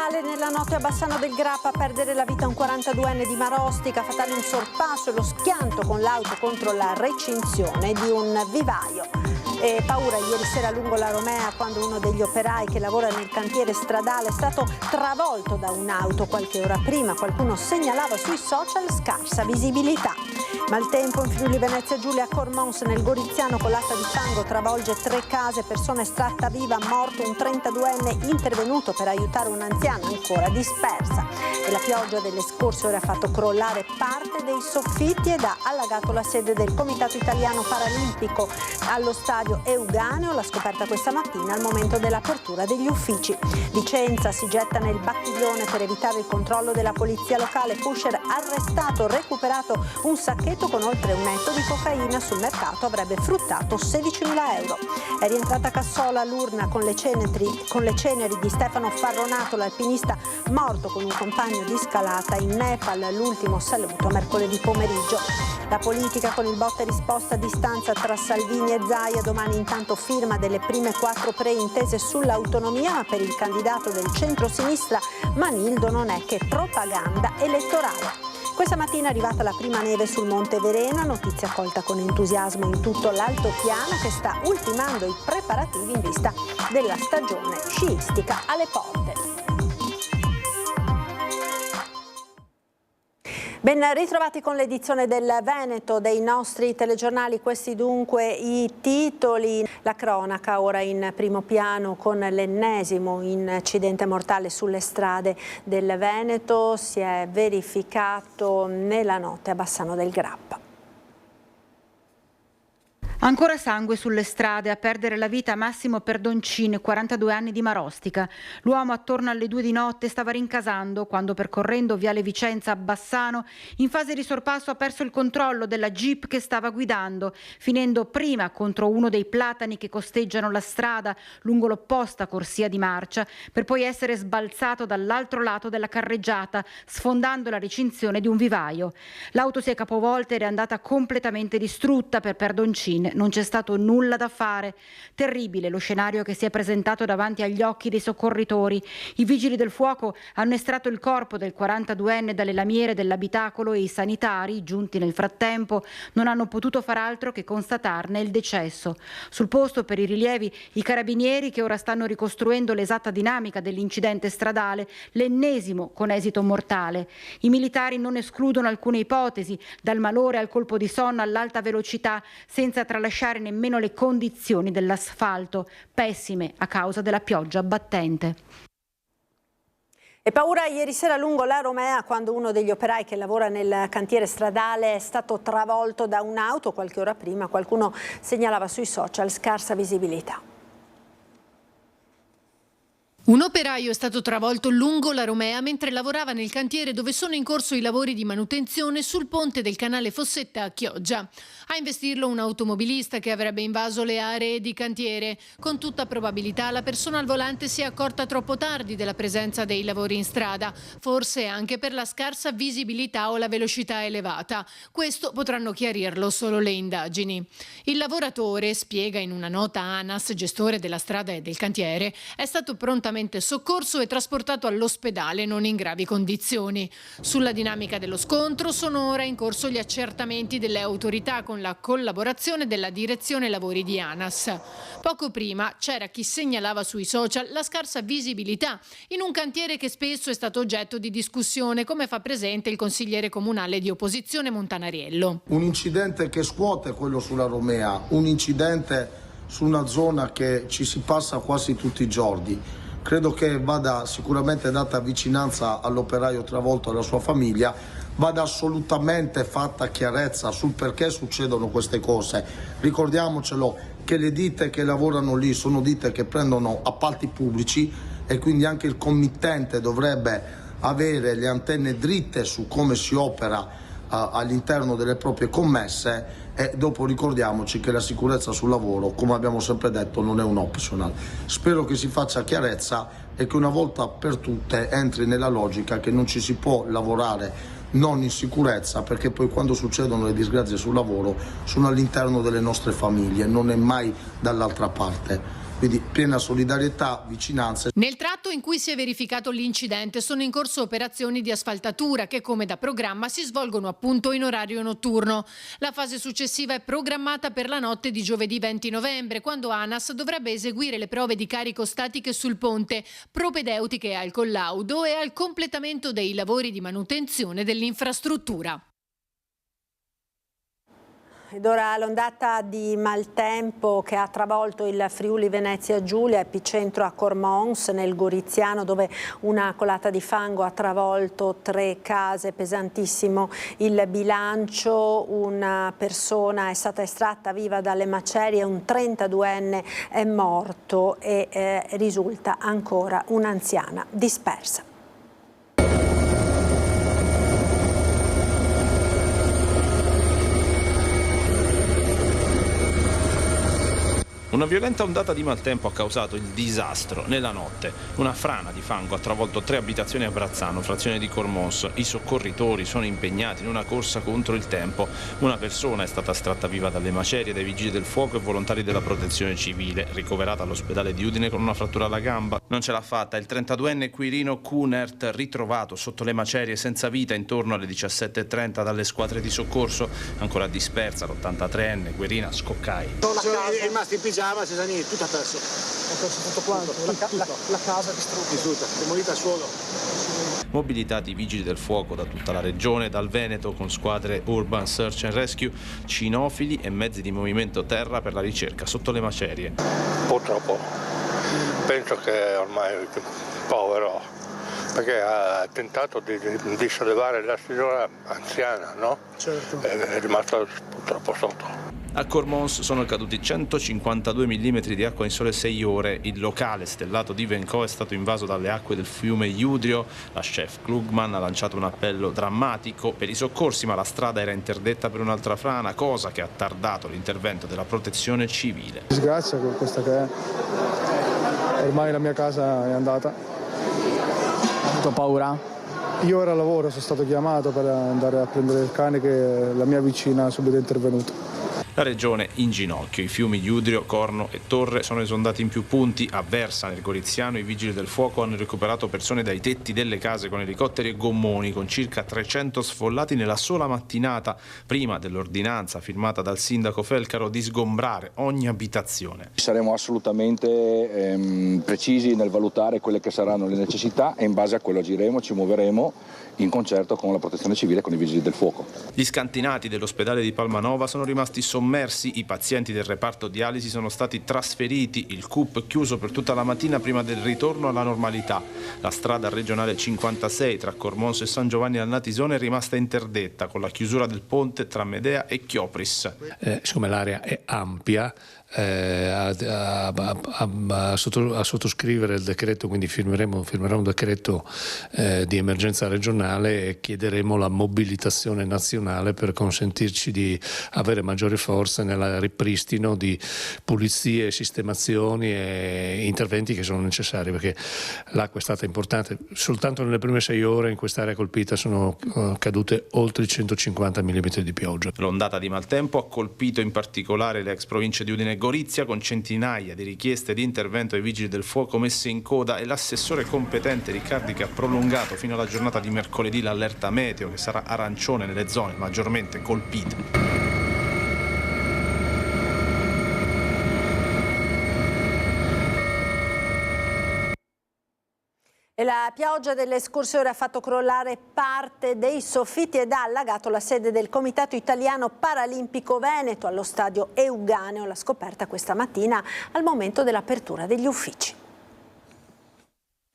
stradale nella notte a Bassano del Grappa, a perdere la vita un 42enne di Marostica, fatale un sorpasso e lo schianto con l'auto contro la recinzione di un vivaio. E paura ieri sera lungo la Romea quando uno degli operai che lavora nel cantiere stradale è stato travolto da un'auto. Qualche ora prima qualcuno segnalava sui social scarsa visibilità. Maltempo in Friuli Venezia Giulia, a Cormons nel Goriziano, colata di fango travolge 3 case, persona estratta viva, morto un 32enne intervenuto per aiutare un'anziana ancora dispersa. E la pioggia delle scorse ore ha fatto crollare parte dei soffitti ed ha allagato la sede del Comitato Italiano Paralimpico allo stadio Euganeo. L'ha scoperta questa mattina al momento dell'apertura degli uffici. Vicenza si getta nel Bacchiglione per evitare il controllo della polizia locale. Pusher arrestato, recuperato un sacchetto con oltre 1 etto di cocaina sul mercato, avrebbe fruttato 16.000 euro. È rientrata a Cassola l'urna con le ceneri di Stefano Farronato, l'alpinista morto con un compagno di scalata in Nepal. L'ultimo saluto mercoledì pomeriggio. La politica con il botta e risposta a distanza tra Salvini e Zaia. Domani intanto firma delle prime 4 preintese sull'autonomia, ma per il candidato del centro-sinistra Manildo non è che propaganda elettorale. Questa mattina è arrivata la prima neve sul Monte Verena, notizia accolta con entusiasmo in tutto l'altopiano che sta ultimando i preparativi in vista della stagione sciistica alle porte. Ben ritrovati con l'edizione del Veneto dei nostri telegiornali, questi dunque i titoli. La cronaca ora in primo piano con l'ennesimo incidente mortale sulle strade del Veneto, si è verificato nella notte a Bassano del Grappa. Ancora sangue sulle strade, a perdere la vita Massimo Perdoncin, 42 anni di Marostica. L'uomo attorno alle 2 di notte stava rincasando quando, percorrendo Viale Vicenza a Bassano, in fase di sorpasso ha perso il controllo della Jeep che stava guidando, finendo prima contro uno dei platani che costeggiano la strada lungo l'opposta corsia di marcia, per poi essere sbalzato dall'altro lato della carreggiata, sfondando la recinzione di un vivaio. L'auto si è capovolta ed è andata completamente distrutta. Per Perdoncin non c'è stato nulla da fare. Terribile lo scenario che si è presentato davanti agli occhi dei soccorritori. I vigili del fuoco hanno estratto il corpo del 42enne dalle lamiere dell'abitacolo e i sanitari, giunti nel frattempo, non hanno potuto far altro che constatarne il decesso. Sul posto, per i rilievi, i carabinieri che ora stanno ricostruendo l'esatta dinamica dell'incidente stradale, l'ennesimo con esito mortale. I militari non escludono alcune ipotesi, dal malore al colpo di sonno all'alta velocità, senza tralasciare nemmeno le condizioni dell'asfalto, pessime a causa della pioggia battente. E paura ieri sera lungo la Romea quando uno degli operai che lavora nel cantiere stradale è stato travolto da un'auto. Qualche ora prima qualcuno segnalava sui social scarsa visibilità. Un operaio è stato travolto lungo la Romea mentre lavorava nel cantiere dove sono in corso i lavori di manutenzione sul ponte del canale Fossetta a Chioggia. A investirlo un automobilista che avrebbe invaso le aree di cantiere. Con tutta probabilità la persona al volante si è accorta troppo tardi della presenza dei lavori in strada, forse anche per la scarsa visibilità o la velocità elevata. Questo potranno chiarirlo solo le indagini. Il lavoratore, spiega in una nota ANAS, gestore della strada e del cantiere, è stato prontamente soccorso e trasportato all'ospedale non in gravi condizioni. Sulla dinamica dello scontro sono ora in corso gli accertamenti delle autorità con la collaborazione della direzione lavori di ANAS. Poco prima c'era chi segnalava sui social la scarsa visibilità in un cantiere che spesso è stato oggetto di discussione, come fa presente il consigliere comunale di opposizione Montanariello. Un incidente che scuote quello sulla Romea, un incidente su una zona che ci si passa quasi tutti i giorni. Credo che vada sicuramente data vicinanza all'operaio travolto e alla sua famiglia, vada assolutamente fatta chiarezza sul perché succedono queste cose. Ricordiamocelo che le ditte che lavorano lì sono ditte che prendono appalti pubblici e quindi anche il committente dovrebbe avere le antenne dritte su come si opera all'interno delle proprie commesse. E dopo ricordiamoci che la sicurezza sul lavoro, come abbiamo sempre detto, non è un optional. Spero che si faccia chiarezza e che una volta per tutte entri nella logica che non ci si può lavorare non in sicurezza, perché poi quando succedono le disgrazie sul lavoro sono all'interno delle nostre famiglie, non è mai dall'altra parte. Quindi piena solidarietà, vicinanza. Nel tratto in cui si è verificato l'incidente sono in corso operazioni di asfaltatura che, come da programma, si svolgono appunto in orario notturno. La fase successiva è programmata per la notte di giovedì 20 novembre, quando ANAS dovrebbe eseguire le prove di carico statiche sul ponte, propedeutiche al collaudo e al completamento dei lavori di manutenzione dell'infrastruttura. Ed ora l'ondata di maltempo che ha travolto il Friuli Venezia Giulia, epicentro a Cormons nel Goriziano, dove una colata di fango ha travolto 3 case, pesantissimo il bilancio, una persona è stata estratta viva dalle macerie, un 32enne è morto e risulta ancora un'anziana dispersa. Una violenta ondata di maltempo ha causato il disastro nella notte. Una frana di fango ha travolto 3 abitazioni a Brazzano, frazione di Cormons. I soccorritori sono impegnati in una corsa contro il tempo. Una persona è stata estratta viva dalle macerie dai vigili del fuoco e volontari della protezione civile, ricoverata all'ospedale di Udine con una frattura alla gamba. Non ce l'ha fatta il 32enne Quirino Kunert, ritrovato sotto le macerie senza vita intorno alle 17:30 dalle squadre di soccorso. Ancora dispersa l'83enne Guerina Scoccai. È rimasto in pigiama, Cesani, tutto ha perso. Ha perso tutto quanto? La casa distrutta, demolita al suolo. Mobilitati i vigili del fuoco da tutta la regione, dal Veneto, con squadre Urban Search and Rescue, cinofili e mezzi di movimento terra per la ricerca sotto le macerie. Purtroppo penso che ormai è povero, perché ha tentato di sollevare la signora anziana, no? Certo. È rimasto purtroppo sotto. A Cormons sono caduti 152 mm di acqua in sole 6 ore. Il locale stellato di Vencò è stato invaso dalle acque del fiume Iudrio. La chef Klugman ha lanciato un appello drammatico per i soccorsi, ma la strada era interdetta per un'altra frana, cosa che ha tardato l'intervento della protezione civile. Disgrazia questa che è. Ormai la mia casa è andata. Ho avuto paura? Io ero a lavoro, sono stato chiamato per andare a prendere il cane che la mia vicina ha subito intervenuto. La regione in ginocchio, i fiumi Iudrio, Corno e Torre sono esondati in più punti. A Versa, nel Goriziano, i vigili del fuoco hanno recuperato persone dai tetti delle case con elicotteri e gommoni, con circa 300 sfollati nella sola mattinata, prima dell'ordinanza firmata dal sindaco Felcaro di sgombrare ogni abitazione. Saremo assolutamente precisi nel valutare quelle che saranno le necessità e in base a quello agiremo, ci muoveremo in concerto con la protezione civile e con i vigili del fuoco. Gli scantinati dell'ospedale di Palmanova sono rimasti sommersi, i pazienti del reparto dialisi sono stati trasferiti, il CUP chiuso per tutta la mattina prima del ritorno alla normalità. La strada regionale 56 tra Cormons e San Giovanni al Natisone è rimasta interdetta con la chiusura del ponte tra Medea e Chiopris. Siccome l'area è ampia, a sottoscrivere il decreto, quindi firmeremo un decreto di emergenza regionale e chiederemo la mobilitazione nazionale per consentirci di avere maggiori forze nel ripristino di pulizie, sistemazioni e interventi che sono necessari, perché l'acqua è stata importante. Soltanto nelle prime 6 ore in quest'area colpita sono cadute oltre 150 mm di pioggia. L'ondata di maltempo ha colpito in particolare le ex province di Udine e Gorizia, con centinaia di richieste di intervento ai vigili del fuoco messe in coda, e l'assessore competente Riccardi che ha prolungato fino alla giornata di mercoledì l'allerta meteo, che sarà arancione nelle zone maggiormente colpite. E la pioggia delle scorse ore ha fatto crollare parte dei soffitti ed ha allagato la sede del Comitato Italiano Paralimpico Veneto allo stadio Euganeo. La scoperta questa mattina al momento dell'apertura degli uffici.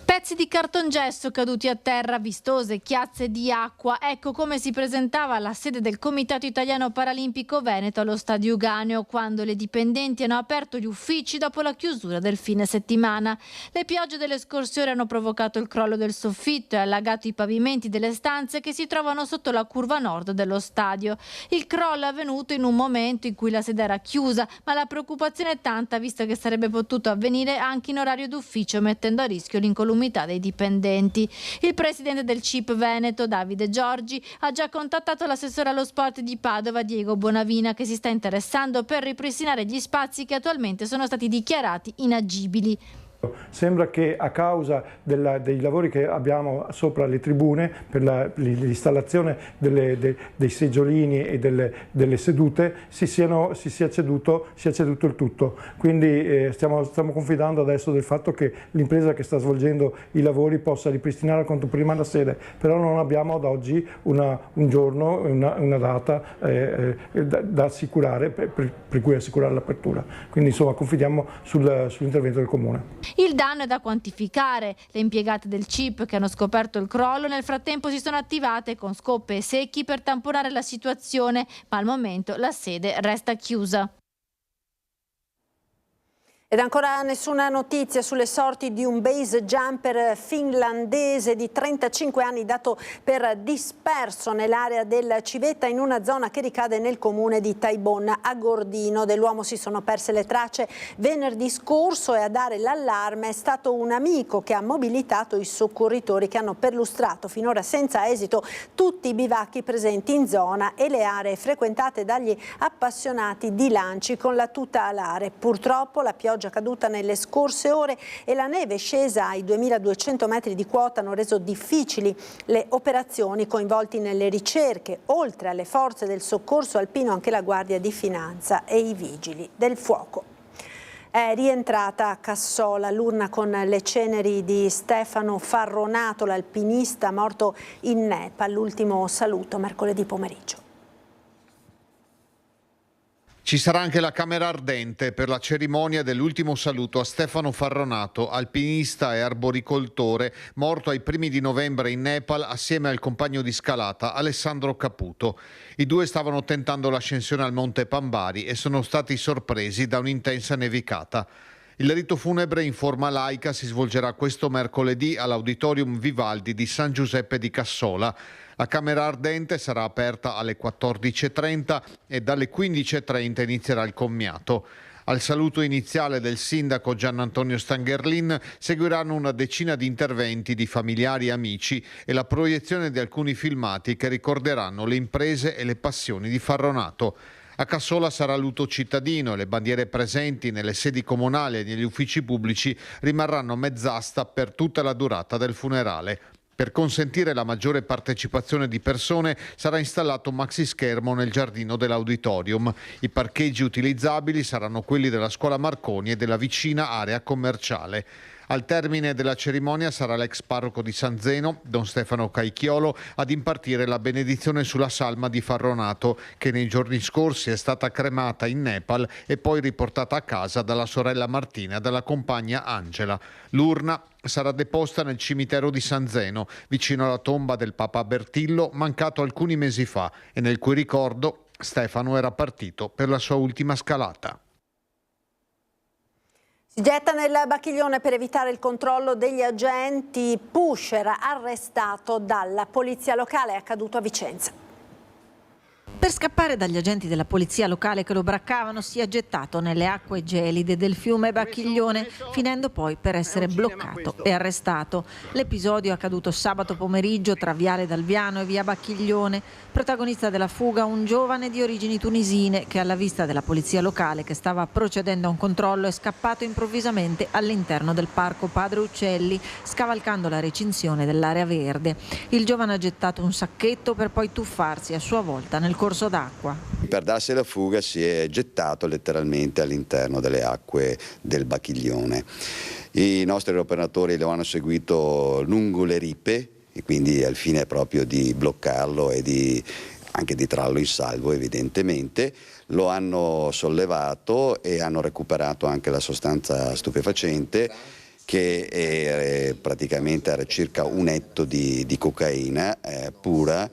Pezzi di cartongesso caduti a terra, vistose chiazze di acqua. Ecco come si presentava la sede del Comitato Italiano Paralimpico Veneto allo stadio Euganeo quando le dipendenti hanno aperto gli uffici dopo la chiusura del fine settimana. Le piogge delle scorse ore hanno provocato il crollo del soffitto e allagato i pavimenti delle stanze che si trovano sotto la curva nord dello stadio. Il crollo è avvenuto in un momento in cui la sede era chiusa, ma la preoccupazione è tanta visto che sarebbe potuto avvenire anche in orario d'ufficio, mettendo a rischio l'incolumità l'opportunità dei dipendenti. Il presidente del CIP Veneto, Davide Giorgi, ha già contattato l'assessore allo sport di Padova, Diego Bonavina, che si sta interessando per ripristinare gli spazi che attualmente sono stati dichiarati inagibili. Sembra che a causa dei lavori che abbiamo sopra le tribune per l'installazione dei seggiolini e delle sedute sia ceduto il tutto. Quindi stiamo confidando adesso del fatto che l'impresa che sta svolgendo i lavori possa ripristinare quanto prima la sede, però non abbiamo ad oggi un giorno, una data da assicurare, per cui assicurare l'apertura. Quindi insomma confidiamo sull'intervento del Comune. Il danno è da quantificare. Le impiegate del CIP che hanno scoperto il crollo nel frattempo si sono attivate con scoppe e secchi per tamponare la situazione, ma al momento la sede resta chiusa. Ed ancora nessuna notizia sulle sorti di un base jumper finlandese di 35 anni dato per disperso nell'area del Civetta in una zona che ricade nel comune di Taibon a Gordino. Dell'uomo si sono perse le tracce venerdì scorso e a dare l'allarme è stato un amico che ha mobilitato i soccorritori che hanno perlustrato finora senza esito tutti i bivacchi presenti in zona e le aree frequentate dagli appassionati di lanci con la tuta alare. Purtroppo la pioggia caduta nelle scorse ore e la neve scesa ai 2200 metri di quota hanno reso difficili le operazioni, coinvolti nelle ricerche, oltre alle forze del soccorso alpino anche la Guardia di Finanza e i vigili del fuoco. È rientrata a Cassola l'urna con le ceneri di Stefano Farronato, l'alpinista morto in Nepal. L'ultimo saluto mercoledì pomeriggio. Ci sarà anche la camera ardente per la cerimonia dell'ultimo saluto a Stefano Farronato, alpinista e arboricoltore, morto ai primi di novembre in Nepal assieme al compagno di scalata Alessandro Caputo. I due stavano tentando l'ascensione al Monte Pambari e sono stati sorpresi da un'intensa nevicata. Il rito funebre in forma laica si svolgerà questo mercoledì all'Auditorium Vivaldi di San Giuseppe di Cassola. La camera ardente sarà aperta alle 14.30 e dalle 15.30 inizierà il commiato. Al saluto iniziale del sindaco Gianantonio Stangerlin seguiranno una decina di interventi di familiari e amici e la proiezione di alcuni filmati che ricorderanno le imprese e le passioni di Farronato. A Cassola sarà luto cittadino e le bandiere presenti nelle sedi comunali e negli uffici pubblici rimarranno mezz'asta per tutta la durata del funerale. Per consentire la maggiore partecipazione di persone sarà installato un maxischermo nel giardino dell'auditorium. I parcheggi utilizzabili saranno quelli della scuola Marconi e della vicina area commerciale. Al termine della cerimonia sarà l'ex parroco di San Zeno, Don Stefano Caichiolo, ad impartire la benedizione sulla salma di Farronato, che nei giorni scorsi è stata cremata in Nepal e poi riportata a casa dalla sorella Martina e dalla compagna Angela. L'urna sarà deposta nel cimitero di San Zeno, vicino alla tomba del Papa Bertillo, mancato alcuni mesi fa e nel cui ricordo Stefano era partito per la sua ultima scalata. Si getta nel Bacchiglione per evitare il controllo degli agenti. Pusher arrestato dalla polizia locale, è accaduto a Vicenza. Per scappare dagli agenti della polizia locale che lo braccavano si è gettato nelle acque gelide del fiume Bacchiglione, finendo poi per essere bloccato e arrestato. L'episodio è accaduto sabato pomeriggio tra Viale Dalviano e via Bacchiglione. Protagonista della fuga un giovane di origini tunisine che alla vista della polizia locale che stava procedendo a un controllo è scappato improvvisamente all'interno del parco Padre Uccelli, scavalcando la recinzione dell'area verde. Il giovane ha gettato un sacchetto per poi tuffarsi a sua volta nel corso d'acqua. Per darsi la fuga si è gettato letteralmente all'interno delle acque del Bacchiglione. I nostri operatori lo hanno seguito lungo le ripe e quindi al fine proprio di bloccarlo e anche di trarlo in salvo evidentemente. Lo hanno sollevato e hanno recuperato anche la sostanza stupefacente che praticamente era circa un etto di cocaina pura,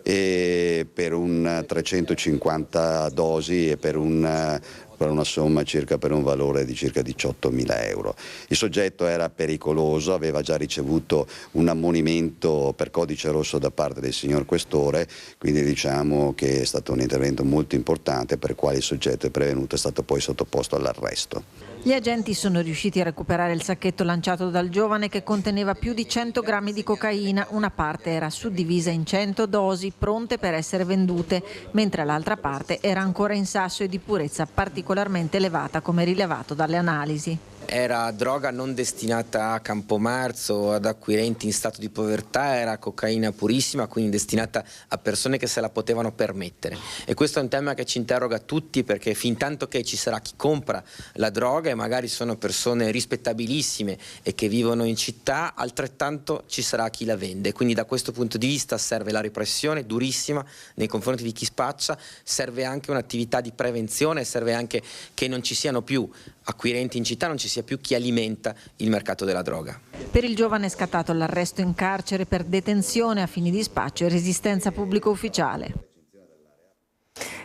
e per un 350 dosi e per un per una somma circa per un valore di circa 18.000 euro. Il soggetto era pericoloso, aveva già ricevuto un ammonimento per codice rosso da parte del signor Questore, quindi diciamo che è stato un intervento molto importante per il quale il soggetto è prevenuto, è stato poi sottoposto all'arresto. Gli agenti sono riusciti a recuperare il sacchetto lanciato dal giovane che conteneva più di 100 grammi di cocaina. Una parte era suddivisa in 100 dosi pronte per essere vendute, mentre l'altra parte era ancora in sasso e di purezza particolarmente elevata, come rilevato dalle analisi. Era droga non destinata a Campomarzo, ad acquirenti in stato di povertà, era cocaina purissima, quindi destinata a persone che se la potevano permettere. E questo è un tema che ci interroga tutti, perché fin tanto che ci sarà chi compra la droga e magari sono persone rispettabilissime e che vivono in città, altrettanto ci sarà chi la vende. Quindi da questo punto di vista serve la repressione durissima nei confronti di chi spaccia, serve anche un'attività di prevenzione, serve anche che non ci siano più acquirenti in città, non ci sia più chi alimenta il mercato della droga. Per il giovane è scattato l'arresto in carcere per detenzione a fini di spaccio e resistenza pubblico ufficiale.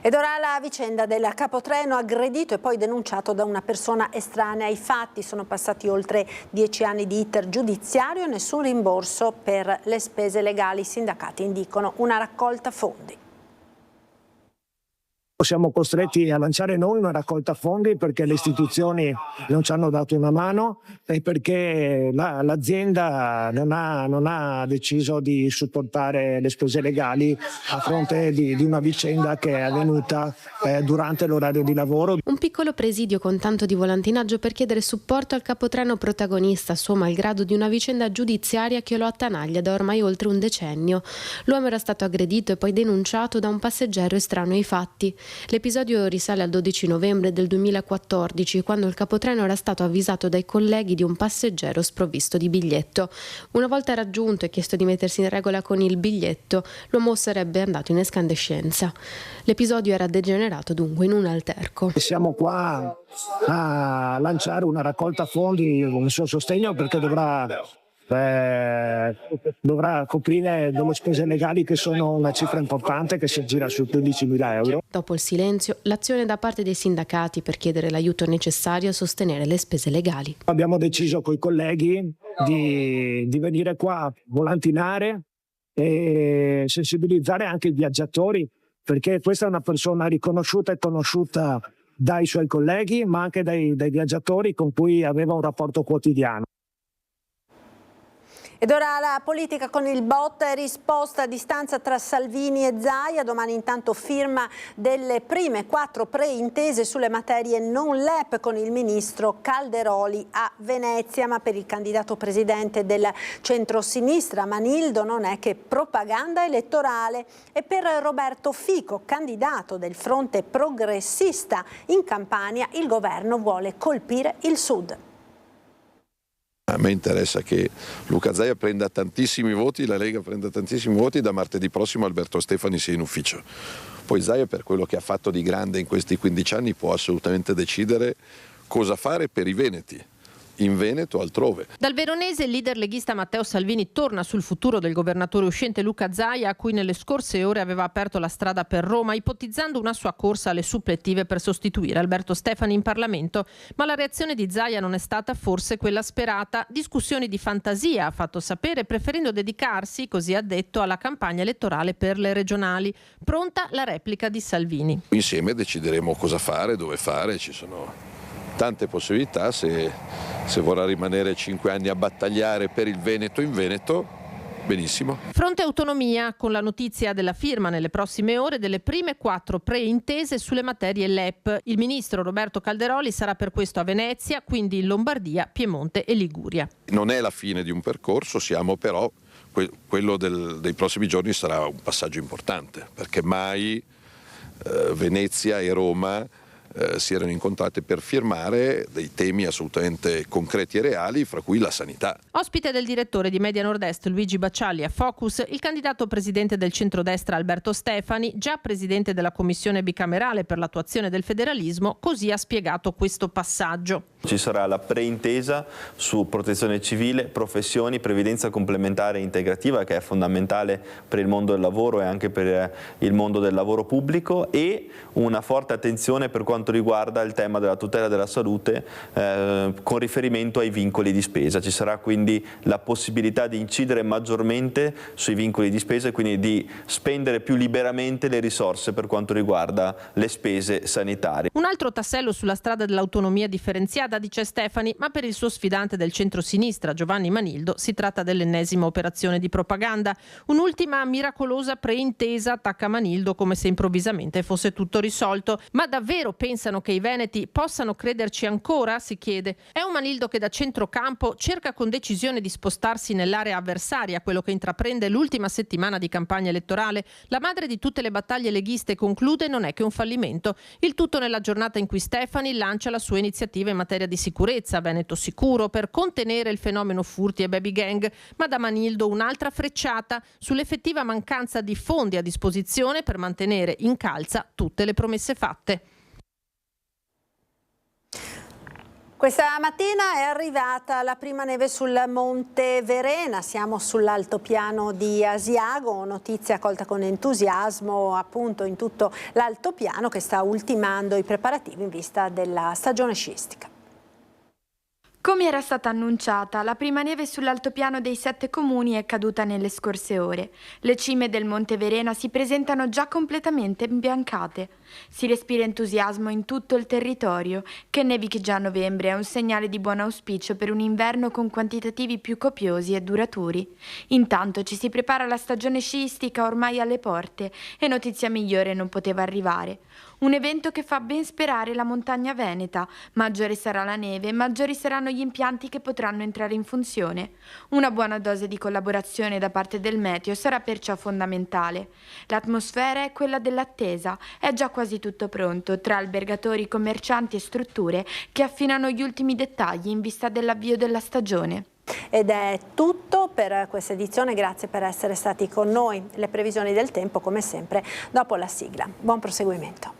Ed ora la vicenda del capotreno aggredito e poi denunciato da una persona estranea ai fatti. Sono passati oltre 10 anni di iter giudiziario e nessun rimborso per le spese legali. I sindacati indicano una raccolta fondi. Siamo costretti a lanciare noi una raccolta fondi perché le istituzioni non ci hanno dato una mano e perché l'azienda non ha deciso di supportare le spese legali a fronte di una vicenda che è avvenuta durante l'orario di lavoro. Un piccolo presidio con tanto di volantinaggio per chiedere supporto al capotreno protagonista, suo malgrado, di una vicenda giudiziaria che lo attanaglia da ormai oltre un decennio. L'uomo era stato aggredito e poi denunciato da un passeggero estraneo ai fatti. L'episodio risale al 12 novembre del 2014, quando il capotreno era stato avvisato dai colleghi di un passeggero sprovvisto di biglietto. Una volta raggiunto e chiesto di mettersi in regola con il biglietto, l'uomo sarebbe andato in escandescenza. L'episodio era degenerato dunque in un alterco. Siamo qua a lanciare una raccolta fondi con il suo sostegno perché dovrà coprire delle spese legali che sono una cifra importante, che si aggira su 15.000 euro. Dopo il silenzio, l'azione da parte dei sindacati per chiedere l'aiuto necessario a sostenere le spese legali. Abbiamo deciso coi colleghi di venire qua a volantinare e sensibilizzare anche i viaggiatori, perché questa è una persona riconosciuta e conosciuta dai suoi colleghi, ma anche dai viaggiatori con cui aveva un rapporto quotidiano. Ed ora la politica con il bot, risposta a distanza tra Salvini e Zaia. Domani intanto firma delle prime 4 preintese sulle materie non LEP con il ministro Calderoli a Venezia, ma per il candidato presidente del centro-sinistra Manildo non è che propaganda elettorale. E per Roberto Fico, candidato del fronte progressista in Campania, il governo vuole colpire il Sud. A me interessa che Luca Zaia prenda tantissimi voti, la Lega prenda tantissimi voti, da martedì prossimo Alberto Stefani sia in ufficio. Poi Zaia, per quello che ha fatto di grande in questi 15 anni, può assolutamente decidere cosa fare per i veneti, in Veneto o altrove. Dal veronese il leader leghista Matteo Salvini torna sul futuro del governatore uscente Luca Zaia, a cui nelle scorse ore aveva aperto la strada per Roma, ipotizzando una sua corsa alle supplettive per sostituire Alberto Stefani in Parlamento. Ma la reazione di Zaia non è stata forse quella sperata. Discussioni di fantasia, ha fatto sapere, preferendo dedicarsi, così ha detto, alla campagna elettorale per le regionali. Pronta la replica di Salvini. Insieme decideremo cosa fare, dove fare, ci sono tante possibilità. Se vorrà rimanere 5 anni a battagliare per il Veneto in Veneto, benissimo. Fronte autonomia, con la notizia della firma nelle prossime ore delle prime 4 preintese sulle materie LEP. Il ministro Roberto Calderoli sarà per questo a Venezia, quindi in Lombardia, Piemonte e Liguria. Non è la fine di un percorso, siamo però, quello dei prossimi giorni sarà un passaggio importante, perché mai Venezia e Roma si erano incontrate per firmare dei temi assolutamente concreti e reali, fra cui la sanità. Ospite del direttore di Media Nord-Est Luigi Bacciali a Focus, il candidato presidente del centrodestra Alberto Stefani, già presidente della commissione bicamerale per l'attuazione del federalismo, così ha spiegato questo passaggio. Ci sarà la preintesa su protezione civile, professioni, previdenza complementare e integrativa, che è fondamentale per il mondo del lavoro e anche per il mondo del lavoro pubblico, e una forte attenzione per quanto quanto riguarda il tema della tutela della salute con riferimento ai vincoli di spesa. Ci sarà quindi la possibilità di incidere maggiormente sui vincoli di spesa e quindi di spendere più liberamente le risorse per quanto riguarda le spese sanitarie. Un altro tassello sulla strada dell'autonomia differenziata, dice Stefani, ma per il suo sfidante del centro-sinistra Giovanni Manildo si tratta dell'ennesima operazione di propaganda. Un'ultima miracolosa preintesa attacca Manildo come se improvvisamente fosse tutto risolto. Ma davvero pensano che i veneti possano crederci ancora? Si chiede. È un Manildo che da centrocampo cerca con decisione di spostarsi nell'area avversaria, quello che intraprende l'ultima settimana di campagna elettorale. La madre di tutte le battaglie leghiste, conclude, non è che un fallimento. Il tutto nella giornata in cui Stefani lancia la sua iniziativa in materia di sicurezza, Veneto Sicuro, per contenere il fenomeno furti e baby gang, ma da Manildo un'altra frecciata sull'effettiva mancanza di fondi a disposizione per mantenere in calza tutte le promesse fatte. Questa mattina è arrivata la prima neve sul Monte Verena, siamo sull'altopiano di Asiago, notizia colta con entusiasmo appunto in tutto l'altopiano che sta ultimando i preparativi in vista della stagione sciistica. Come era stata annunciata, la prima neve sull'altopiano dei 7 comuni è caduta nelle scorse ore. Le cime del Monte Verena si presentano già completamente imbiancate. Si respira entusiasmo in tutto il territorio. Che nevichi già a novembre è un segnale di buon auspicio per un inverno con quantitativi più copiosi e duraturi. Intanto ci si prepara alla stagione sciistica ormai alle porte e notizia migliore non poteva arrivare. Un evento che fa ben sperare la montagna veneta. Maggiore sarà la neve, maggiori saranno gli impianti che potranno entrare in funzione. Una buona dose di collaborazione da parte del meteo sarà perciò fondamentale. L'atmosfera è quella dell'attesa, è già quasi tutto pronto tra albergatori, commercianti e strutture che affinano gli ultimi dettagli in vista dell'avvio della stagione. Ed è tutto per questa edizione, grazie per essere stati con noi. Le previsioni del tempo come sempre dopo la sigla. Buon proseguimento.